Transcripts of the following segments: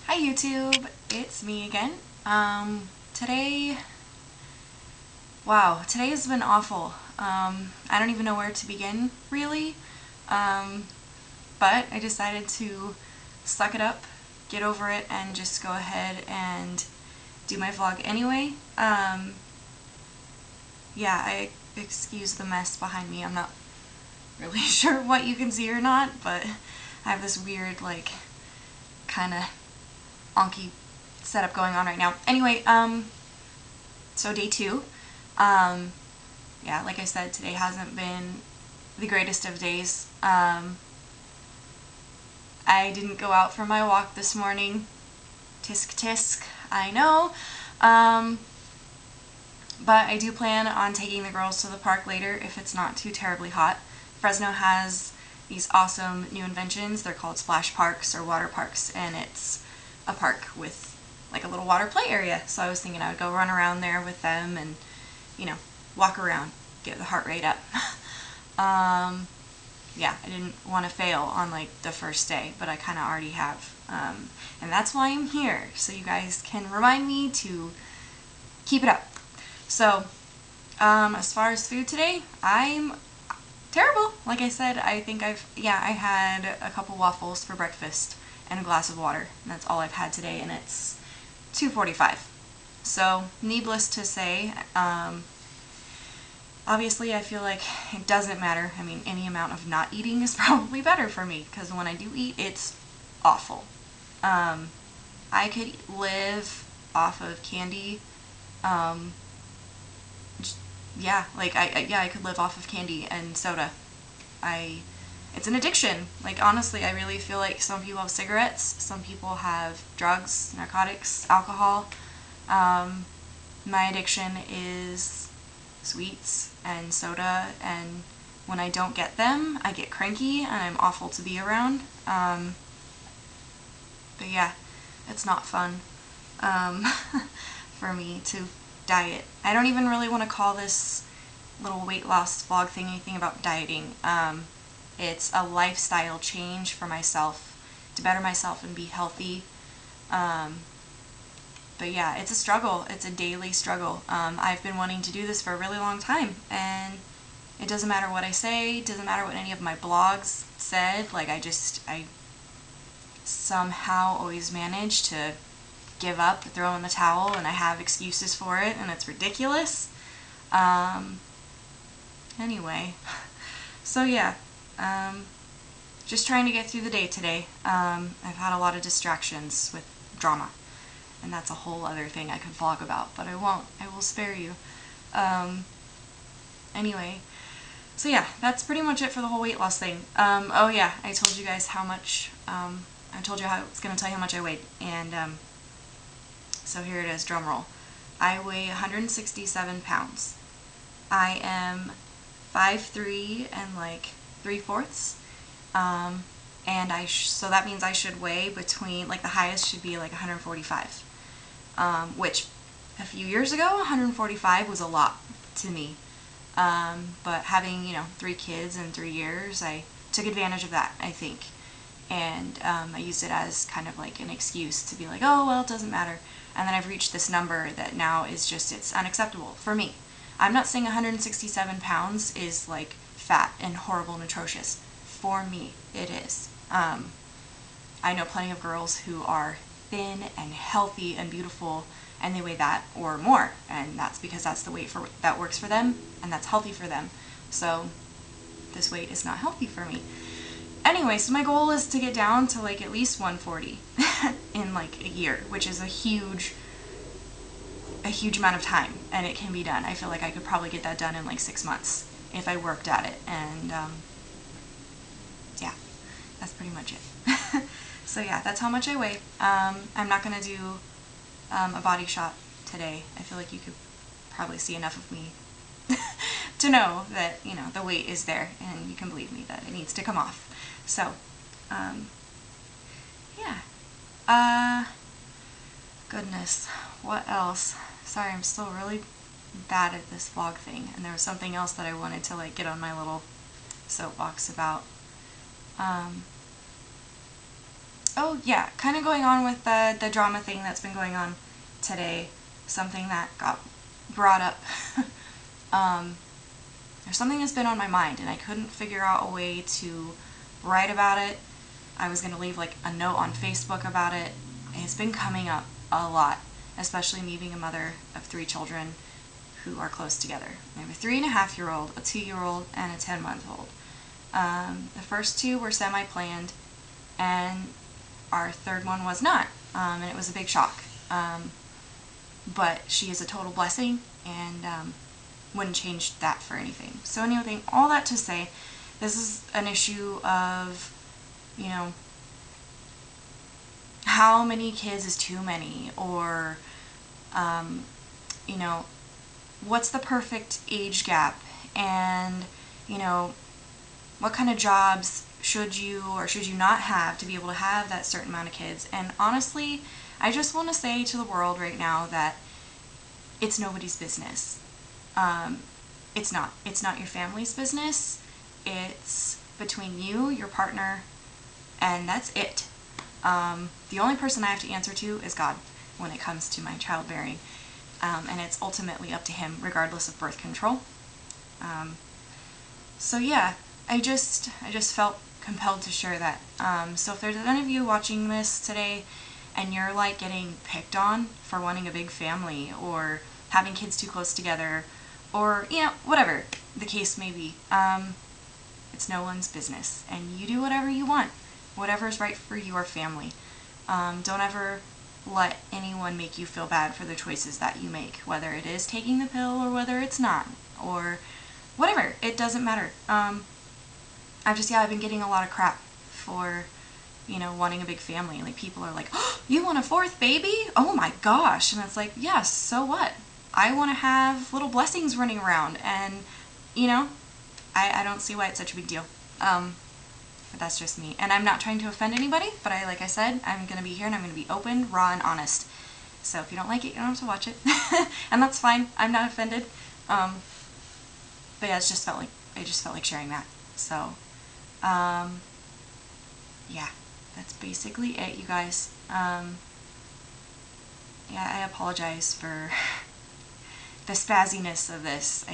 Hi YouTube, it's me again. Today, wow, today has been awful. I don't even know where to begin, really. Um, but I decided to suck it up, get over it, and just go ahead and do my vlog anyway. Yeah, I excuse the mess behind me. I'm not really sure what you can see or not, but I have this weird, like, kind of onky setup going on right now. Anyway, so day 2. Yeah, like I said, today hasn't been the greatest of days. I didn't go out for my walk this morning. Tisk tisk, I know. But I do plan on taking the girls to the park later if it's not too terribly hot. Fresno has these awesome new inventions. They're called splash parks or water parks, and it's a park with like a little water play area. So I was thinking I would go run around there with them and, you know, walk around, get the heart rate up. Yeah, I didn't want to fail on like the first day, but I kind of already have. And that's why I'm here, so you guys can remind me to keep it up. So, as far as food today, I'm terrible. Like I said, I think I had a couple waffles for breakfast and a glass of water. And that's all I've had today, and it's 2:45. So, needless to say, obviously I feel like it doesn't matter. I mean, any amount of not eating is probably better for me, because when I do eat, it's awful. I could live off of candy. Yeah, like I could live off of candy and soda. It's an addiction. Like, honestly, I really feel like some people have cigarettes, some people have drugs, narcotics, alcohol. My addiction is sweets and soda, and when I don't get them, I get cranky and I'm awful to be around. But yeah, it's not fun for me to diet. I don't even really want to call this little weight loss vlog thing anything about dieting. It's a lifestyle change for myself, to better myself and be healthy. But yeah, it's a struggle. It's a daily struggle. I've been wanting to do this for a really long time, and it doesn't matter what I say, it doesn't matter what any of my blogs said. Like, I somehow always manage to give up, throw in the towel, and I have excuses for it, and it's ridiculous. Anyway, so yeah, just trying to get through the day today. I've had a lot of distractions with drama, and that's a whole other thing I could vlog about, but I won't. I will spare you. Anyway, so yeah, that's pretty much it for the whole weight loss thing. Oh yeah, I told you guys how much, I told you I was going to tell you how much I weighed, and so here it is, drum roll. I weigh 167 pounds. I am 5'3" and like 3/4. And so that means I should weigh between, like, the highest should be like 145. Which a few years ago, 145 was a lot to me. But having, 3 kids in 3 years, I took advantage of that, I think. And I used it as kind of like an excuse to be like, oh, well, it doesn't matter. And then I've reached this number that now is just, it's unacceptable for me. I'm not saying 167 pounds is like fat and horrible and atrocious. For me, it is. I know plenty of girls who are thin and healthy and beautiful, and they weigh that or more, and that's because that's the weight that works for them, and that's healthy for them. So this weight is not healthy for me. Anyway, so my goal is to get down to like at least 140 in like a year, which is a huge amount of time, and it can be done. I feel like I could probably get that done in like 6 months if I worked at it, and yeah, that's pretty much it. So yeah, that's how much I weigh. I'm not going to do a body shot today. I feel like you could probably see enough of me to know that, the weight is there, and you can believe me that it needs to come off. So, yeah. Goodness, what else? Sorry, I'm still really bad at this vlog thing, and there was something else that I wanted to, like, get on my little soapbox about. oh yeah, kind of going on with the drama thing that's been going on today, something that got brought up. There's something that's been on my mind and I couldn't figure out a way to write about it. I was going to leave like a note on Facebook about it. It's been coming up a lot, especially me being a mother of 3 children who are close together. I have a 3.5-year-old, a 2-year-old, and a 10-month-old. The first 2 were semi-planned, and our 3rd one was not, and it was a big shock. But she is a total blessing, and wouldn't change that for anything. So anyway, all that to say, this is an issue of, you know, how many kids is too many, or, you know, what's the perfect age gap, and, you know, what kind of jobs should you or should you not have to be able to have that certain amount of kids. And honestly, I just want to say to the world right now that it's nobody's business. It's not. It's not your family's business. It's between you, your partner, and that's it. The only person I have to answer to is God when it comes to my childbearing. And it's ultimately up to Him, regardless of birth control. So yeah, I just felt compelled to share that. So if there's any of you watching this today and you're like getting picked on for wanting a big family or having kids too close together, or, you know, whatever the case may be, it's no one's business, and you do whatever you want, whatever's right for your family. Don't ever let anyone make you feel bad for the choices that you make, whether it is taking the pill or whether it's not, or whatever. It doesn't matter. I've been getting a lot of crap for, you know, wanting a big family. Like, people are like, oh, you want a 4th baby? Oh my gosh. And it's like, yes, so what? I want to have little blessings running around, and, you know, I don't see why it's such a big deal. But that's just me. And I'm not trying to offend anybody, but like I said, I'm going to be here and I'm going to be open, raw, and honest. So if you don't like it, you don't have to watch it. And that's fine. I'm not offended. But yeah, I just felt like sharing that. So, yeah, that's basically it, you guys. Yeah, I apologize for the spazziness of this.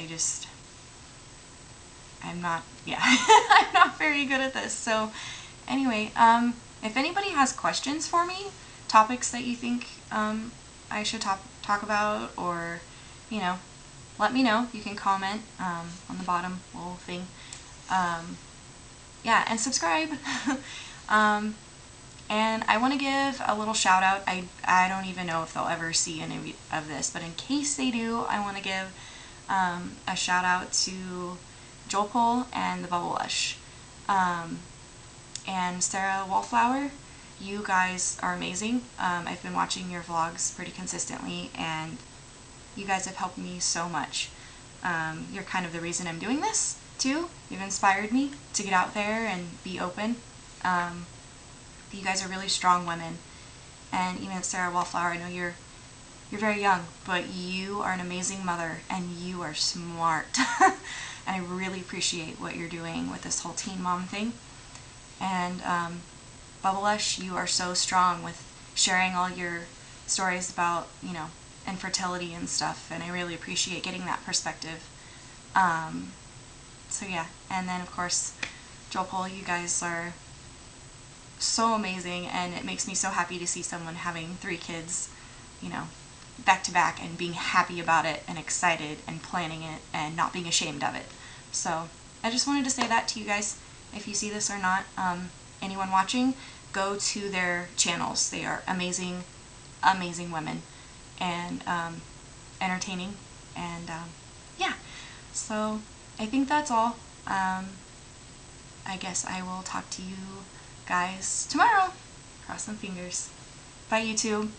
I'm not very good at this. So anyway, if anybody has questions for me, topics that you think I should talk about, or, you know, let me know. You can comment on the bottom little thing. Yeah, and subscribe. And I want to give a little shout out. I don't even know if they'll ever see any of this, but in case they do, I want to give a shout out to Joel and the Bubble Lush. And Sarah Wallflower, you guys are amazing. I've been watching your vlogs pretty consistently, and you guys have helped me so much. You're kind of the reason I'm doing this, too. You've inspired me to get out there and be open. You guys are really strong women. And even Sarah Wallflower, I know you're very young, but you are an amazing mother, and you are smart. And I really appreciate what you're doing with this whole teen mom thing. And Bubblelush, you are so strong with sharing all your stories about, you know, infertility and stuff, and I really appreciate getting that perspective. So yeah, and then of course, Joel, you guys are so amazing, and it makes me so happy to see someone having 3 kids, you know, back to back, and being happy about it, and excited, and planning it, and not being ashamed of it. So I just wanted to say that to you guys. If you see this or not, anyone watching, go to their channels. They are amazing, amazing women, and entertaining, and yeah. So I think that's all. I guess I will talk to you guys tomorrow. Cross some fingers. Bye, YouTube.